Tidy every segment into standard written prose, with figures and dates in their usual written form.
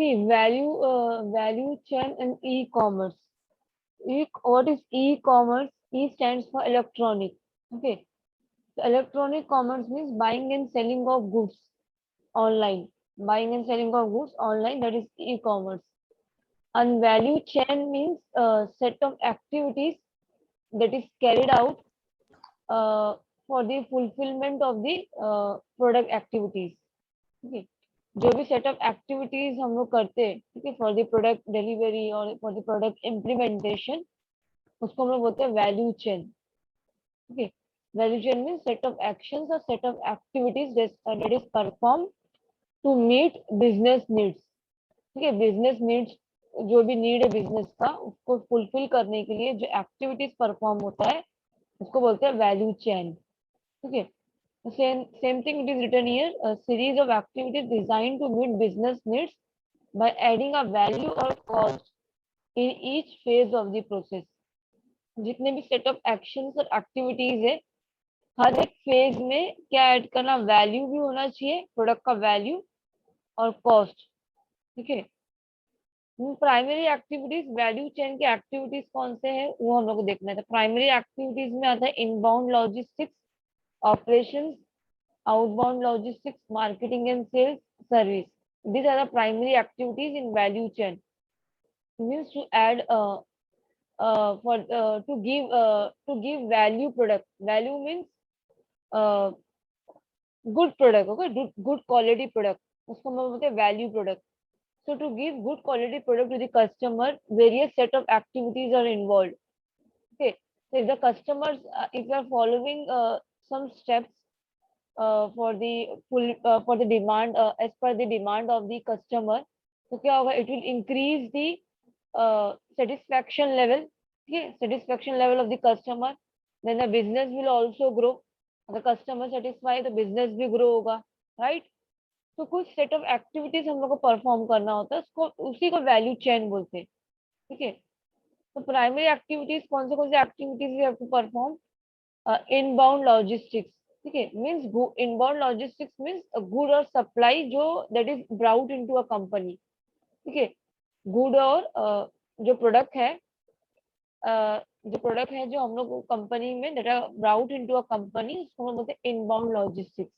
See, value chain in e-commerce. What is e-commerce? E stands for electronic. Okay. So electronic commerce means buying and selling of goods online. Buying and selling of goods online, that is e-commerce. And value chain means a set of activities that is carried out for the fulfillment of the product activities. Okay. जो भी set of activities हम लोग करते हैं, ठीक है, for the product delivery और for the product implementation, उसको हम लोग बोलते हैं value chain. Okay. Value chain mean set of actions और set of activities that is perform to meet business needs. ठीक है, बिजनेस नीड्स, जो भी नीड है बिजनेस का, उसको फुलफिल करने के लिए जो एक्टिविटीज परफॉर्म होता है उसको बोलते हैं वैल्यू चेन. ठीक है. Same thing it is written here, a series of activities designed to meet business needs by adding a value or cost in each phase of the process. जितने भी set of actions और activities है, हर एक phase में क्या add करना, value भी होना चाहिए, प्रोडक्ट का वैल्यू और कॉस्ट. ठीक है. प्राइमरी एक्टिविटीज, वैल्यू चेन के एक्टिविटीज कौन से हैं वो हम लोग को देखना है. प्राइमरी एक्टिविटीज में आता है inbound logistics, operations, outbound logistics, marketing and sales, service. These are the primary activities in value chain. It means to add to give value product. Value means uh, good product. Okay, good quality product. उसको हम बोलते हैं value product. So to give good quality product to the customer, various set of activities are involved. Okay, so if the customers, if you are following some steps for the demand, as per the demand of the customer, तो क्या होगा, it will increase the satisfaction level. ठीक है, satisfaction level of the customer, then the business will also grow. अगर customer satisfy तो business भी grow होगा, right? तो कुछ सेट ऑफ एक्टिविटीज हम लोग को परफॉर्म करना होता है, उसको उसी को वैल्यू चेन बोलते हैं. ठीक है. तो प्राइमरी एक्टिविटीज कौन से activities we have to perform. Inbound logistics. ठीक है, means inbound logistics means good और सप्लाई जो that is brought into a company. ठीक है. गुड और जो प्रोडक्ट है, जो हम लोग कंपनी में that are brought into a company, उसको हम बोलते हैं इनबाउंड लॉजिस्टिक्स.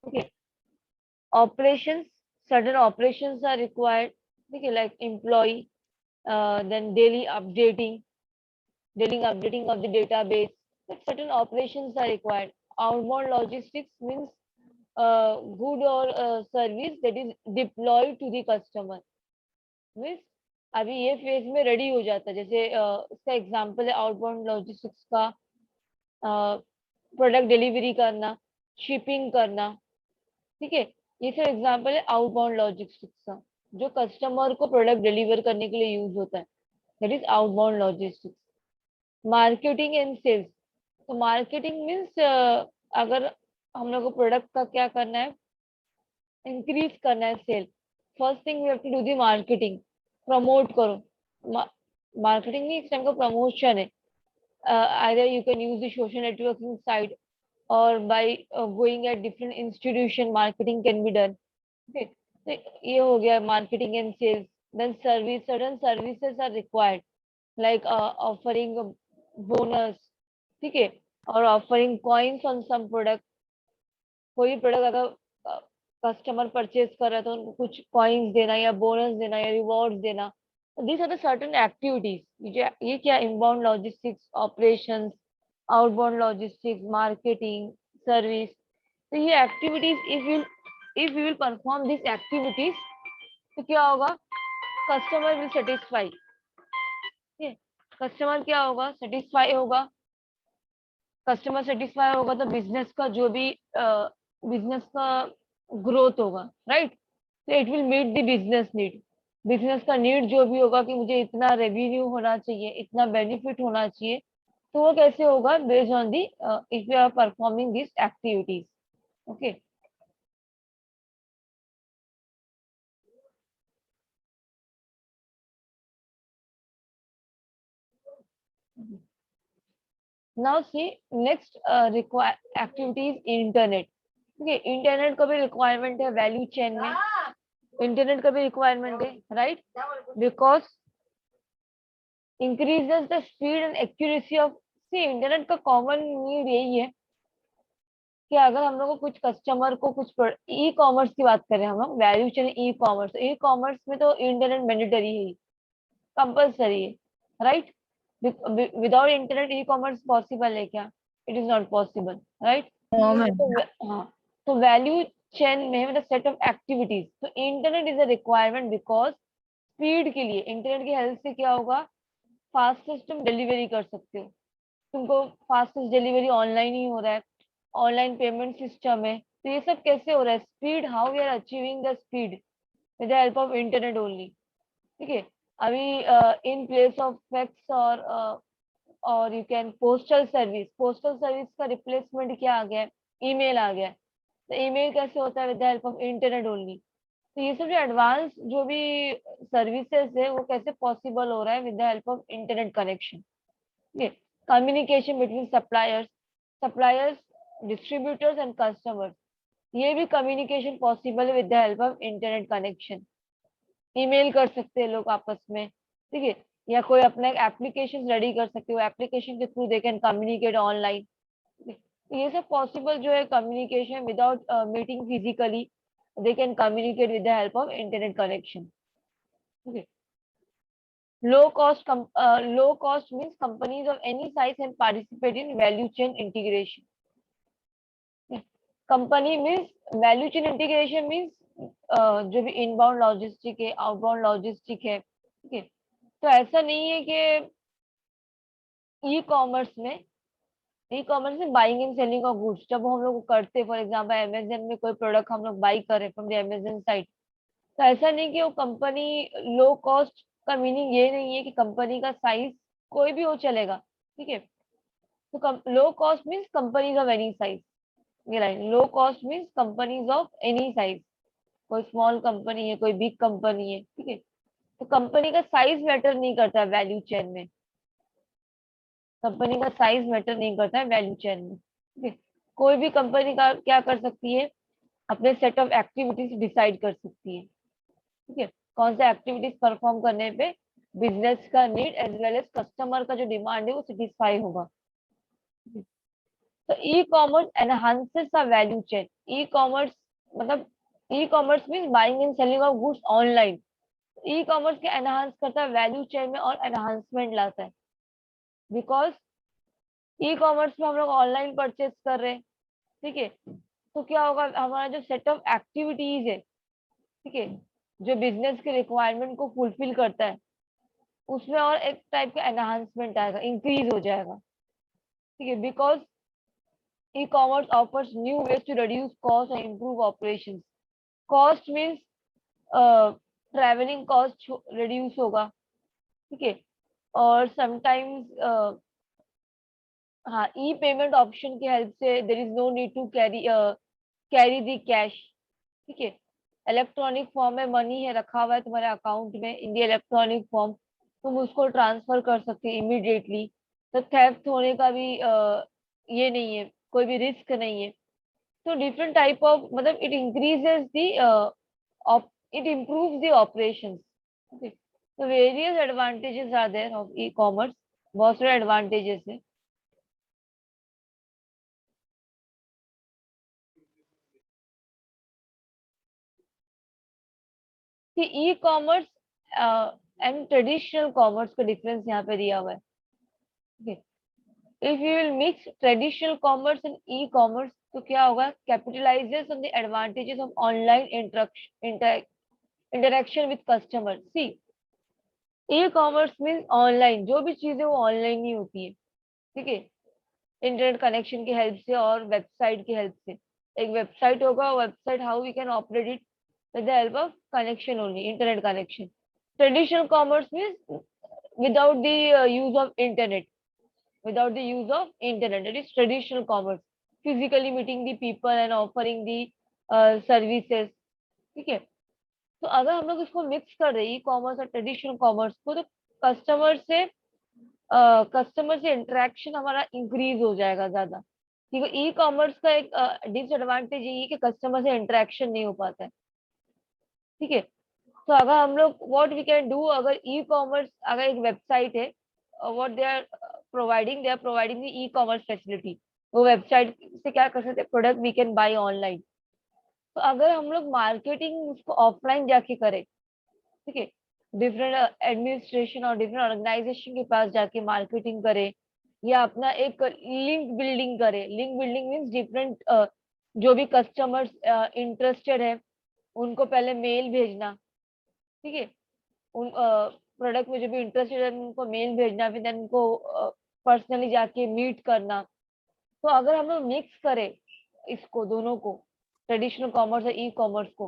ठीक है. Operations, certain operations are required. ठीक है, like employee, then daily updating of the database. But certain operations are required. Outbound logistics means good or service that is deployed to the customer. Means अभी ये phase में ready हो जाता है. जैसे इसका एग्जांपल है आउटबाउंड लॉजिस्टिक्स का, प्रोडक्ट डिलीवरी करना, शिपिंग करना. ठीक है, ये सब एग्जांपल है आउटबाउंड लॉजिस्टिक्स का, जो कस्टमर को प्रोडक्ट डिलीवर करने के लिए यूज होता है. That is outbound logistics. Marketing and sales. तो मार्केटिंग मीन्स अगर हम लोग को प्रोडक्ट का क्या करना है, इंक्रीज करना है sale, first thing we have to do the marketing. Promote करो. मार्केटिंग नहीं, एक टाइम का प्रमोशन है. either you can use the social networking site or by going at different institution, marketing can be done. Okay, तो ये हो गया marketing and sales. Then service, certain services are required, like offering bonus. ठीक है, और offering coins on some product. कोई product अगर customer purchase कर रहा है तो उनको कुछ कॉइन्स देना या बोनस देना या रिवॉर्ड्स देना. These are the certain activities. ये क्या, inbound logistics, operations, outbound logistics, marketing, service. तो ये activities, if we will perform these activities, तो क्या होगा, कस्टमर विल सेटिस्फाई. कस्टमर क्या होगा, सेटिस्फाई होगा. कस्टमर सेटिस्फाई होगा तो बिजनेस का जो भी बिजनेस का ग्रोथ होगा, राइट. तो it will meet the business need. Business का नीड जो भी होगा कि मुझे इतना रेवेन्यू होना चाहिए, इतना बेनिफिट होना चाहिए, तो वो कैसे होगा, based on the if you are performing this activities. Okay. Now see next activities internet. ठीक है, इंटरनेट का भी रिक्वायरमेंट है वैल्यू चेन में. इंटरनेट का भी रिक्वायरमेंट है, right, because increases the speed and accuracy of, see internet का कॉमन नीड यही है कि अगर हम लोग को कुछ कस्टमर को कुछ ई कॉमर्स की बात करें, हम लोग वैल्यू चेन ई कॉमर्स में तो इंटरनेट मैंडेटरी है, कंपल्सरी है, right. Without internet e commerce possible है क्या? It is not possible, right. हाँ मैम। तो हाँ, तो वैल्यू चेन में मतलब सेट ऑफ एक्टिविटीज, तो internet is a requirement because speed के लिए इंटरनेट की हेल्प से क्या होगा, फास्टेस्ट तुम डिलीवरी कर सकते हो, तुमको फास्टेस्ट डिलीवरी ऑनलाइन ही हो रहा है, ऑनलाइन पेमेंट सिस्टम है, तो ये सब कैसे हो रहा है, speed, how we are achieving the speed with the help of internet only, ठीक है। अभी इन प्लेस ऑफ फैक्स और यू कैन पोस्टल सर्विस का रिप्लेसमेंट क्या आ गया है, ईमेल आ गया है, तो ईमेल कैसे होता है, with the help of internet only. तो ये सब जो एडवांस जो भी सर्विसेज है वो कैसे पॉसिबल हो रहा है, with the help of internet connection, ठीक है। Communication between suppliers, distributors and customers, ये भी कम्युनिकेशन पॉसिबल है with the help of internet connection. Email कर सकते हैं लोग आपस में, ठीक है, या कोई अपना एक एप्लीकेशन रेडी कर सकते हो, एप्लीकेशन के through they can communicate online, ये सब पॉसिबल जो है communication without meeting physically, they can communicate with the help of internet connection, ठीक है। Low cost means companies of any size can participate in value chain integration. Company means value chain integration means जो भी inbound logistic है, outbound logistic है, ठीक है। तो ऐसा नहीं है कि ई कॉमर्स में buying and selling of goods जब हम लोग करते हैं, फॉर एग्जांपल अमेजन में कोई प्रोडक्ट हम लोग बाई कर रहे फ्रॉम द अमेजन साइट, तो ऐसा नहीं कि वो कंपनी लो कॉस्ट का मीनिंग ये नहीं है कि कंपनी का साइज कोई भी हो चलेगा, ठीक है। तो low cost means companies of any size, ये line low cost means companies of any size, कोई स्मॉल कंपनी है, कोई बिग कंपनी है, ठीक है। तो कंपनी का साइज मैटर नहीं करता वैल्यू चेन में, कंपनी का साइज मैटर नहीं करता है वैल्यू चेन में, ठीक है। कोई भी कंपनी का क्या कर सकती है, अपने सेट ऑफ एक्टिविटीज डिसाइड कर सकती है, ठीक है, कौन सा एक्टिविटीज परफॉर्म करने पे बिजनेस का need as well as customer का जो डिमांड है वो सेटिस्फाई होगा। तो e commerce enhances the value chain, e commerce मतलब e commerce mean buying and selling of goods online, e commerce के एनहांस करता है वैल्यू चेन में और एनहांसमेंट लाता है, बिकॉज ई कॉमर्स में हम लोग ऑनलाइन परचेज कर रहे हैं, ठीक है। तो क्या होगा, हमारा जो सेट ऑफ एक्टिविटीज है, ठीक है, जो बिजनेस के रिक्वायरमेंट को फुलफिल करता है, उसमें और एक टाइप का एनहांसमेंट आएगा, इंक्रीज हो जाएगा, ठीक है। Because e commerce offers new ways to reduce cost and improve operation, cost means travelling cost reduce होगा, ठीक है। और समटाइम्स हाँ, ई पेमेंट ऑप्शन की हेल्प से there is no need to carry the cash, ठीक है। इलेक्ट्रॉनिक फॉर्म में मनी है रखा हुआ है तुम्हारे अकाउंट में, इन दी इलेक्ट्रॉनिक फॉर्म तुम उसको ट्रांसफर कर सकते हो इमीडिएटली, तो थेफ्ट होने का भी ये नहीं है, कोई भी रिस्क नहीं है। तो डिफरेंट टाइप ऑफ मतलब it increases the it improves the operations, okay, so various advantages are there of e-commerce, बहुत सारे advantages है। कि e commerce and traditional commerce का डिफरेंस यहाँ पे दिया हुआ है, if you will mix traditional commerce and e commerce तो क्या होगा, capitalizes on the advantages of online interaction with customer. See e commerce mean online, जो भी चीजें वो ऑनलाइन ही होती है, ठीक है, इंटरनेट कनेक्शन की हेल्प से और वेबसाइट की हेल्प से। एक वेबसाइट होगा, website how we can operate it with the help of connection only, internet connection. Traditional commerce means without the use of internet, without the use of internet, that is traditional commerce, physically meeting the people and offering the services, ठीक है। तो अगर हम लोग इसको mix कर रहे हैं ई कॉमर्स और ट्रेडिशनल कॉमर्स को, तो कस्टमर से इंटरेक्शन हमारा इंक्रीज हो जाएगा ज्यादा, क्योंकि ई कॉमर्स का एक डिसएडवांटेज ये है कि कस्टमर से इंटरेक्शन नहीं हो पाता है, ठीक है। तो अगर हम लोग व्हाट वी कैन डू, अगर ई कॉमर्स, अगर एक वेबसाइट है, what they are providing the e commerce facility, वो वेबसाइट से क्या कर सकते हैं, product we can buy online. तो अगर हम लोग मार्केटिंग उसको ऑफलाइन जाके करें, ठीक है, डिफरेंट एडमिनिस्ट्रेशन और डिफरेंट ऑर्गेनाइजेशन के पास जाके मार्केटिंग करें, या अपना एक लिंक बिल्डिंग करें। लिंक बिल्डिंग मीन्स डिफरेंट, जो भी कस्टमर्स इंटरेस्टेड है उनको पहले मेल भेजना, ठीक है, उन प्रोडक्ट में जो भी इंटरेस्टेड है उनको मेल भेजना, फिर देन उनको पर्सनली जाके मीट करना। तो अगर हम लोग मिक्स करें इसको दोनों को, ट्रेडिशनल कॉमर्स और ई कॉमर्स को,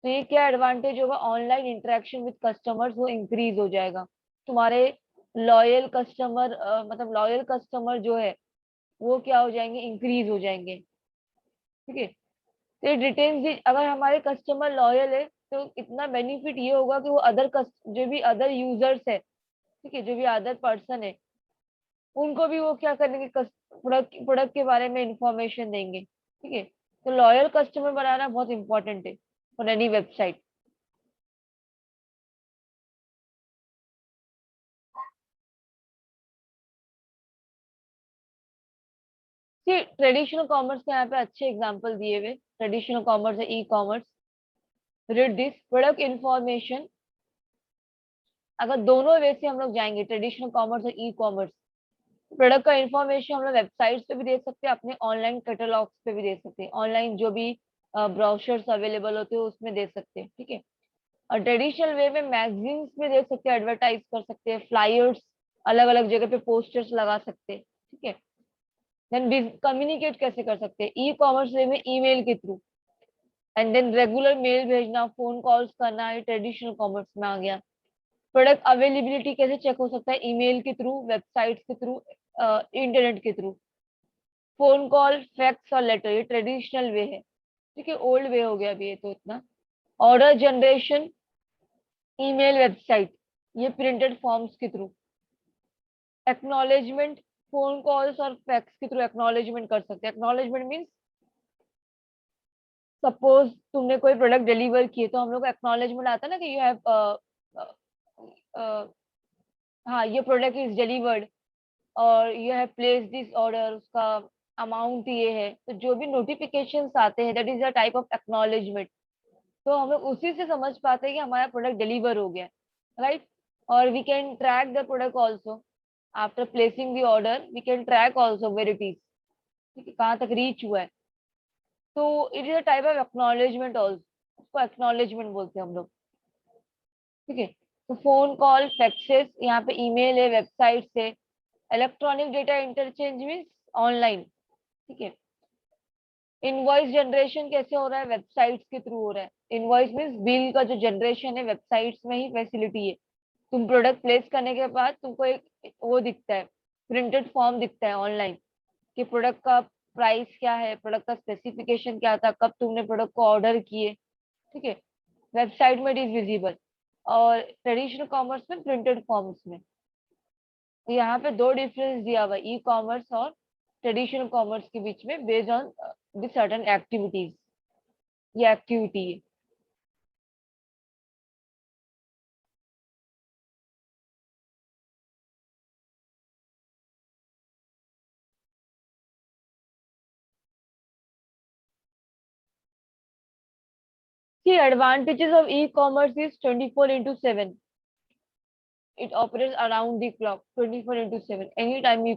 तो ये क्या एडवांटेज होगा, ऑनलाइन इंटरेक्शन विद कस्टमर्स वो इंक्रीज हो जाएगा। तुम्हारे लॉयल कस्टमर, मतलब लॉयल कस्टमर जो है वो क्या हो जाएंगे, इंक्रीज हो जाएंगे, ठीक है। तो डिटेल्स, अगर हमारे कस्टमर लॉयल है तो इतना बेनिफिट ये होगा कि वो जो भी अदर यूजर्स है, ठीक है, जो भी अदर पर्सन है, उनको भी वो क्या करेंगे, प्रोडक्ट के बारे में इंफॉर्मेशन देंगे, ठीक है। तो लॉयल कस्टमर बनाना बहुत इंपॉर्टेंट है for any website. Traditional commerce के यहाँ पे अच्छे एग्जांपल दिए हुए, ट्रेडिशनल कॉमर्स है, e commerce. Read this product information. अगर दोनों वे से हम लोग जाएंगे, ट्रेडिशनल कॉमर्स और ई कॉमर्स, प्रोडक्ट का इंफॉर्मेशन हम लोग वेबसाइट्स पे भी दे सकते हैं, अपने ऑनलाइन कैटलॉग्स पे भी दे सकते हैं, ऑनलाइन जो भी ब्राउशर्स अवेलेबल होते हैं उसमें दे सकते हैं, ठीक है। और ट्रेडिशनल वे में मैगजीन्स में दे सकते हैं, एडवर्टाइज कर सकते हैं, फ्लायर्स अलग अलग जगह पे पोस्टर्स लगा सकते हैं, ठीक है। देन कम्युनिकेट कैसे कर सकते हैं, ई कॉमर्स वे में ईमेल के through, and then regular mail भेजना, फोन कॉल्स करना, ये ट्रेडिशनल कॉमर्स में आ गया। प्रोडक्ट अवेलेबिलिटी कैसे चेक हो सकता है, ईमेल के थ्रू, वेबसाइट के थ्रू, इंटरनेट के थ्रू। फोन कॉल, फैक्स और लेटर, ये ट्रेडिशनल वे है, ठीक है, ओल्ड वे हो गया अभी ये तो इतना। ऑर्डर जनरेशन, ईमेल, वेबसाइट, ये प्रिंटेड फॉर्म्स के थ्रू। एक्नॉलेजमेंट, फोन कॉल्स और फैक्स के थ्रू एक्नॉलेजमेंट कर सकते हैं। एक्नॉलेजमेंट मीन्स सपोज तुमने कोई प्रोडक्ट डिलीवर किए तो हम लोग को एक्नॉलेजमेंट आता है ना कि यू हैव, हाँ, ये प्रोडक्ट इज डिलीवर्ड और you have place this order, उसका अमाउंट ये है। तो जो भी नोटिफिकेशंस आते हैं that is a type of acknowledgement. तो हम लोग उसी से समझ पाते हैं कि हमारा प्रोडक्ट डिलीवर हो गया, राइट। और we can track the product also after placing the order, we can track also where it is, ठीक है, कहाँ तक रीच हुआ है। तो it is a type of acknowledgement also, उसको एक्नॉलेजमेंट बोलते हैं हम लोग, ठीक है। तो फोन कॉल, फैक्सेस, यहाँ पे ईमेल है, वेबसाइट से। Electronic data interchange means online, ठीक है। इनवॉइस जनरेशन कैसे हो रहा है, वेबसाइट्स के थ्रू हो रहा है। इनवॉइस मीन्स बिल का जो जनरेशन है वेबसाइट्स में ही फैसिलिटी है। तुम प्रोडक्ट प्लेस करने के बाद तुमको एक वो दिखता है, प्रिंटेड फॉर्म दिखता है ऑनलाइन, कि प्रोडक्ट का प्राइस क्या है, प्रोडक्ट का स्पेसिफिकेशन क्या था, कब तुमने प्रोडक्ट को ऑर्डर किए, ठीक है। वेबसाइट में इट इज विजिबल, और ट्रेडिशनल कॉमर्स में प्रिंटेड फॉर्म्स में। तो यहाँ पे दो डिफरेंस दिया हुआ ई कॉमर्स और ट्रेडिशनल कॉमर्स के बीच में, based on the certain activities, ये एक्टिविटी है। The advantages of e-commerce is 24/7. It operates around the clock, 24/7. Anytime you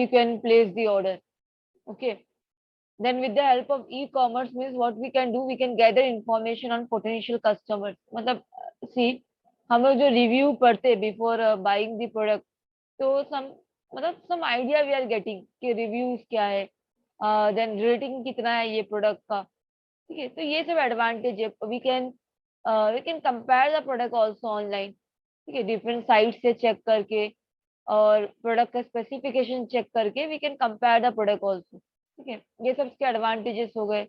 can place the order. Okay. Then with the help of e-commerce means what we can do, we can gather information on potential customers. मतलब see, हम लोग जो review पढ़ते हैं before buying the product, तो some idea we are getting कि reviews क्या है, देन रेटिंग कितना है ये प्रोडक्ट का, ठीक है। तो ये सब एडवांटेज है। We can compare the product also online, ठीक है, डिफरेंट साइट से चेक करके, और प्रोडक्ट का स्पेसिफिकेशन चेक करके we can compare the product also, ठीक है। ये सब इसके एडवांटेजेस हो गए।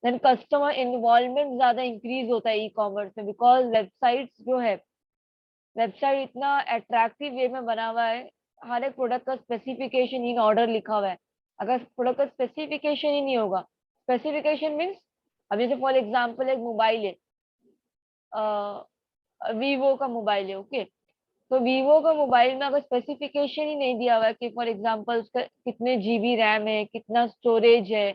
देन कस्टमर इन्वॉल्वमेंट ज्यादा इंक्रीज होता है ई कॉमर्स में, बिकॉज वेबसाइट्स जो है, वेबसाइट इतना अट्रैक्टिव वे में बना हुआ है, हर एक प्रोडक्ट का स्पेसिफिकेशन इन ऑर्डर लिखा हुआ है। अगर प्रोडक्ट का स्पेसिफिकेशन ही नहीं होगा, स्पेसिफिकेशन मीन्स, अब जैसे फॉर एग्जांपल एक मोबाइल है, वीवो का मोबाइल है, ओके। तो वीवो का मोबाइल में अगर स्पेसिफिकेशन ही नहीं दिया हुआ है कि फॉर एग्जांपल उसका कितने जीबी रैम है, कितना स्टोरेज है,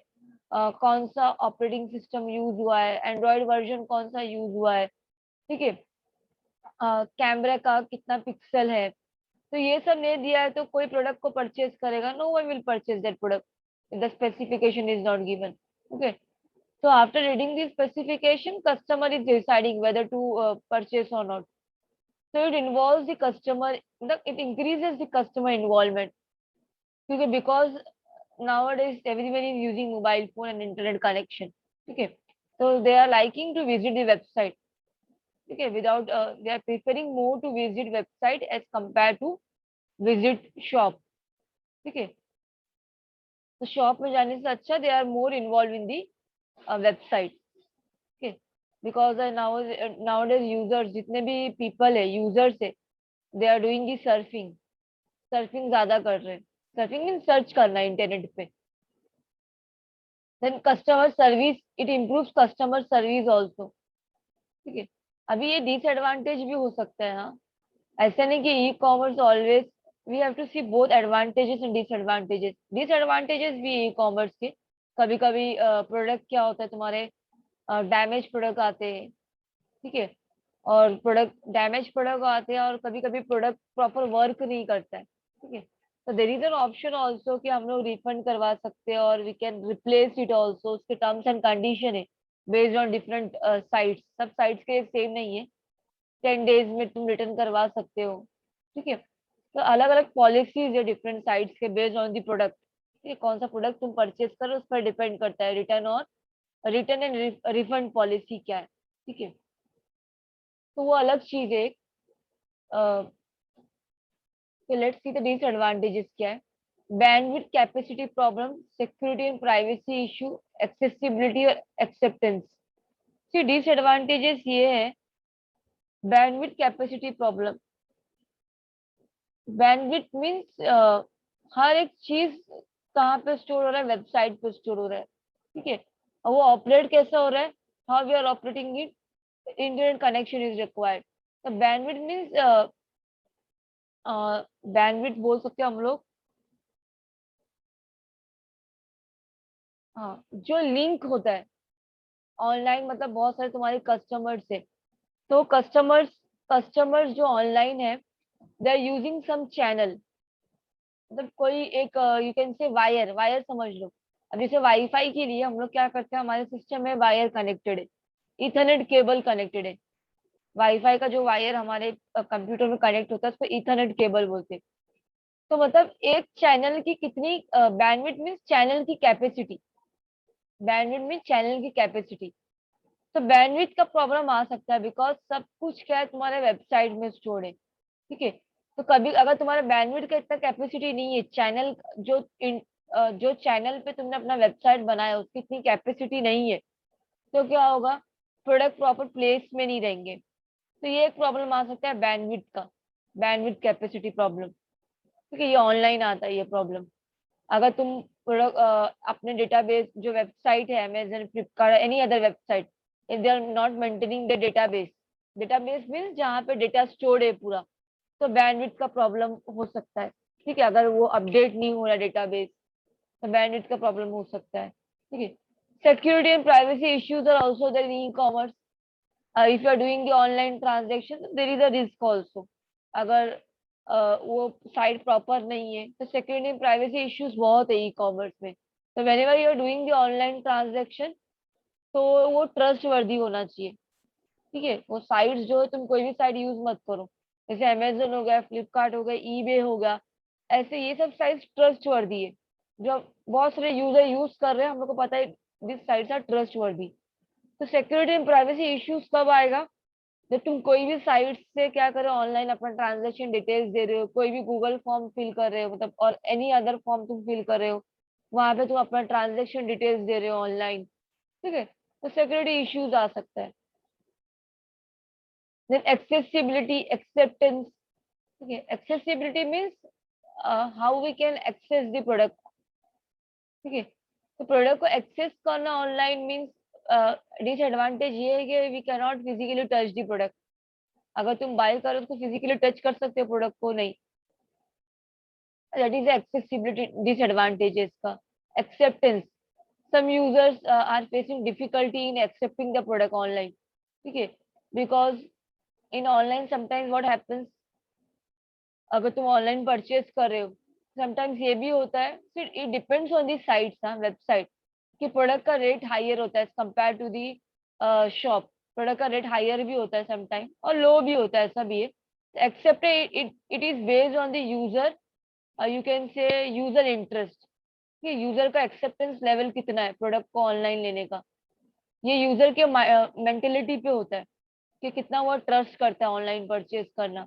कौन सा ऑपरेटिंग सिस्टम यूज हुआ है, एंड्रॉइड वर्जन कौन सा यूज हुआ है, ठीक है, कैमरा का कितना पिक्सल है, तो ये सब नहीं दिया है तो कोई प्रोडक्ट को परचेज करेगा, no one will purchase that product, the specification is not given, okay. So after reading the specification, customer is deciding whether to purchase or not. So it involves the customer, it increases the customer involvement. Because nowadays everyone is using mobile phone and internet connection. Okay. So they are liking to visit the website. Okay. They are preferring more to visit website as compared to visit shop. Okay. तो shop में जाने से अच्छा they are more involve in the website, okay. Because nowadays users जितने भी people है, users है, they are doing the surfing, surfing ज्यादा कर रहे हैं। सर्फिंग मीन सर्च करना इंटरनेट पे। Then customer service, it improves customer service also, ठीक है। अभी ये डिसएडवांटेज भी हो सकता है, हाँ, ऐसा नहीं कि e commerce always, we have to see both advantages and disadvantages. Disadvantages भी ई कॉमर्स के, कभी कभी प्रोडक्ट क्या होता है तुम्हारे, डैमेज प्रोडक्ट आते हैं, ठीक है, और प्रोडक्ट डैमेज प्रोडक्ट आते हैं, और कभी कभी प्रोडक्ट प्रॉपर वर्क नहीं करता है, ठीक है। तो there is an option also कि हम लोग रिफंड करवा सकते हैं, और we can replace it also, उसके टर्म्स एंड कंडीशन है बेस्ड ऑन डिफरेंट साइट्स, सब साइट्स के सेम नहीं है। 10 days में तुम रिटर्न करवा सकते हो, ठीक है। तो अलग अलग पॉलिसीज है डिफरेंट साइट्स के बेस्ड ऑन दी प्रोडक्ट, ठीक है, कौन सा प्रोडक्ट तुम परचेज करो उस पर डिपेंड करता है रिटर्न, और रिटर्न एंड रिफंड पॉलिसी क्या है, ठीक है। तो वो अलग चीज है। लेट्स सी द डिसएडवांटेजेस क्या है। Bandwidth capacity problem, security and privacy issue, accessibility और एक्सेप्टेंस। सी डिसएडवांटेजेस ये है, bandwidth capacity problem. Bandwidth means हर एक चीज कहाँ पे स्टोर हो रहा है, वेबसाइट पे स्टोर हो रहा है, ठीक है। और वो ऑपरेट कैसा हो रहा है, how we are operating it, internet connection is required. तो बैंडविड्थ मीन्स, बैंडविड्थ बोल सकते हैं हम लोग, हाँ, जो लिंक होता है ऑनलाइन, मतलब बहुत सारे तुम्हारे कस्टमर्स है, तो कस्टमर्स जो ऑनलाइन है, they are using some channel, मतलब कोई एक, you can say wire, wire समझ लो। अब जैसे वाईफाई के लिए हम लोग क्या करते हैं, हमारे सिस्टम में वायर कनेक्टेड है, इथरनेट केबल कनेक्टेड है। वाईफाई का जो वायर हमारे कंप्यूटर में कनेक्ट होता है उसको इथरनेट केबल बोलते हैं। तो मतलब एक चैनल की कितनी बैंडविड्थ मीन्स चैनल की कैपेसिटी, बैंडविड्थ मीन्स चैनल की कैपेसिटी। तो बैंडविड्थ का प्रॉब्लम आ सकता है बिकॉज सब कुछ क्या है तुम्हारे वेबसाइट में स्टोर है, ठीक है। तो कभी अगर तुम्हारा बैंडविड्थ का इतना कैपेसिटी नहीं है, चैनल जो चैनल पे तुमने अपना वेबसाइट बनाया उसकी इतनी कैपेसिटी नहीं है, तो क्या होगा, प्रोडक्ट प्रॉपर प्लेस में नहीं रहेंगे। तो ये एक प्रॉब्लम आ सकता है बैंडविड्थ का, बैंडविड्थ कैपेसिटी प्रॉब्लम, ठीक है। ये ऑनलाइन आता है ये प्रॉब्लम। अगर तुम प्रोडक्ट अपने डेटाबेस जो वेबसाइट है, Amazon, Flipkart, any other website, if they are not maintaining the database, database means जहाँ पे डेटा स्टोर्ड है पूरा, तो बैंडविड्थ का प्रॉब्लम हो सकता है, ठीक है। अगर वो अपडेट नहीं हो रहा डेटाबेस, तो बैंडविड्थ का प्रॉब्लम हो सकता है, ठीक है। Security and privacy issues are also there in e commerce. If you are doing the online transaction, there is a risk also. अगर वो साइट प्रॉपर नहीं है तो सिक्योरिटी एंड प्राइवेसी इश्यूज बहुत है ई कॉमर्स में। तो whenever you are doing the online transaction, तो वो ट्रस्ट वर्दी होना चाहिए, ठीक है। वो साइट्स जो है, तुम कोई भी साइट यूज मत करो, जैसे अमेजन हो गया, फ्लिपकार्ट हो गया, ईबे हो गया, ऐसे ये सब साइट्स ट्रस्ट वर्दी है, जो बहुत सारे यूजर यूज कर रहे हैं, हम लोग को पता है दिस साइट्स आर ट्रस्ट वर्दी। तो सिक्योरिटी एंड प्राइवेसी इश्यूज कब आएगा, जब तुम कोई भी साइट से क्या करो, ऑनलाइन अपना ट्रांजेक्शन डिटेल्स दे रहे हो, कोई भी गूगल फॉर्म फिल कर रहे हो, मतलब और एनी अदर फॉर्म तुम फिल कर रहे हो, वहां पे तुम अपना ट्रांजेक्शन डिटेल्स दे रहे हो ऑनलाइन, ठीक है। तो सिक्योरिटी इश्यूज आ सकता है। देन एक्सेसिबिलिटी, एक्सेप्टेंस, ठीक है। Accessibility means how we can access the product, ठीक है। तो प्रोडक्ट को एक्सेस करना ऑनलाइन मीन्स डिसएडवांटेज ये है कि we can not physically touch the product. अगर तुम बाय करो तो फिजिकली टच कर सकते हो प्रोडक्ट को, नहीं। दैट इज एक्सेसिबिलिटी डिसएडवांटेजेस का। Acceptance, some users are facing difficulty in accepting the product online, ठीक है, because in online sometimes what happens, अगर तुम ऑनलाइन परचेज कर रहे हो, समटाइम्स ये भी होता है, फिर it depends on the sites, हाँ, वेबसाइट, कि प्रोडक्ट का रेट हायर होता है compare to the shop. Product का रेट हायर भी होता है समटाइम और लो भी होता है, ऐसा भी है। Except it is based on the user, you can say user interest, कि यूजर का एक्सेप्टेंस लेवल कितना है प्रोडक्ट को ऑनलाइन लेने का। ये यूजर के मेंटेलिटी पे होता है कि कितना वो ट्रस्ट करता है ऑनलाइन परचेज करना।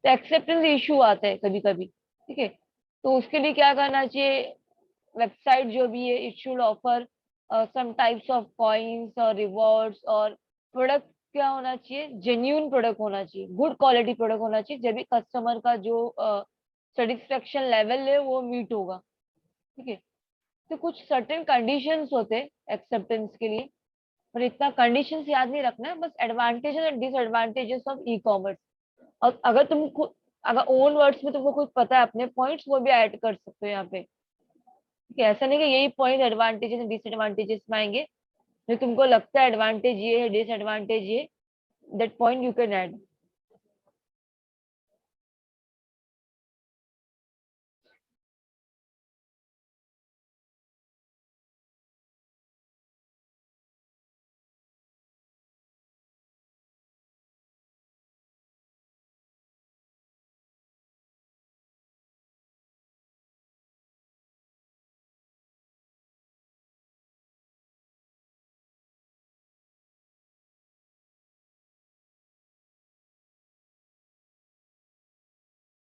तो एक्सेप्टेंस इशू आता है कभी कभी, ठीक है। तो उसके लिए क्या करना चाहिए, वेबसाइट जो भी है it should offer some types of coins और रिवॉर्ड्स, और प्रोडक्ट क्या होना चाहिए, जेन्यून प्रोडक्ट होना चाहिए, गुड क्वालिटी प्रोडक्ट होना चाहिए, जब भी कस्टमर का जो सेटिस्फेक्शन लेवल है वो मीट होगा, ठीक है। तो कुछ सर्टेन कंडीशंस होते हैं एक्सेप्टेंस के लिए, पर इतना कंडीशंस याद नहीं रखना है, बस advantages and disadvantages of e commerce. और अगर अगर ओन वर्ड्स में तुमको कुछ पता है अपने पॉइंट्स, वो भी ऐड कर सकते हो यहाँ पे, ठीक है। ऐसा नहीं कि यही पॉइंट एडवांटेजेस एंड डिसएडवांटेजेस में आएंगे, जो तुमको लगता है एडवांटेज ये है, डिसएडवांटेज ये, that point you can add.